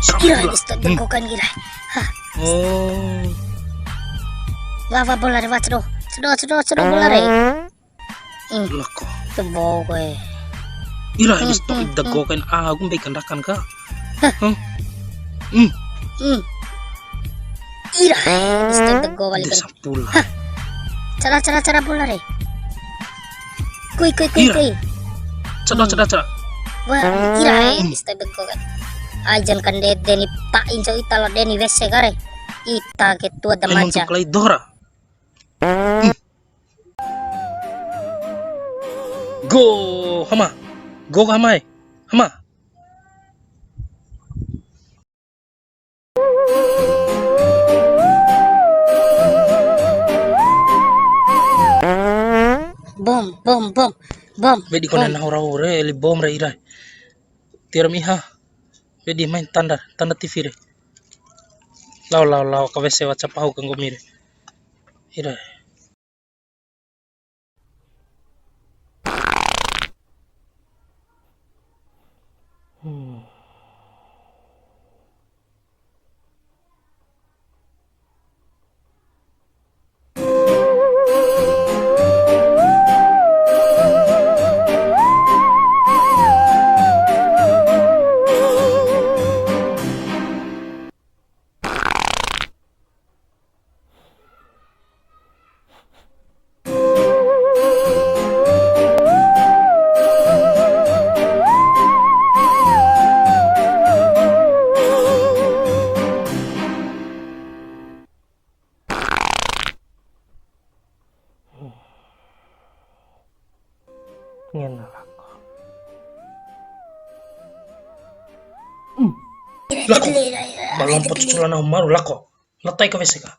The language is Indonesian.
Ira isto dengkukan gira. Ha, Oh, wa bola re wachro. Cedo bola re. lako. Tebo gue. Ira isto dagokan agung bay kandakan ka. Ira isto dengko Hindi balikan. sampul. Cara bola re. Kuy. Ira. Cada. Wah, ira isto dengkukan. Ajan kan deni pak inco italo deni wesse gare. Ita ketua Ay mong damaja. tuklay dora. Go hama. Go hamay. Hama. Bom. Bedi ko na nahura-hura eli bom ra ira. Tiram iha. Bedi main tanda TV re. Law kawese WhatsApp aku kanggo mire. Ira. Ngena lako. Lako. Balompot susulan na umaru lako. Latay kawese ka.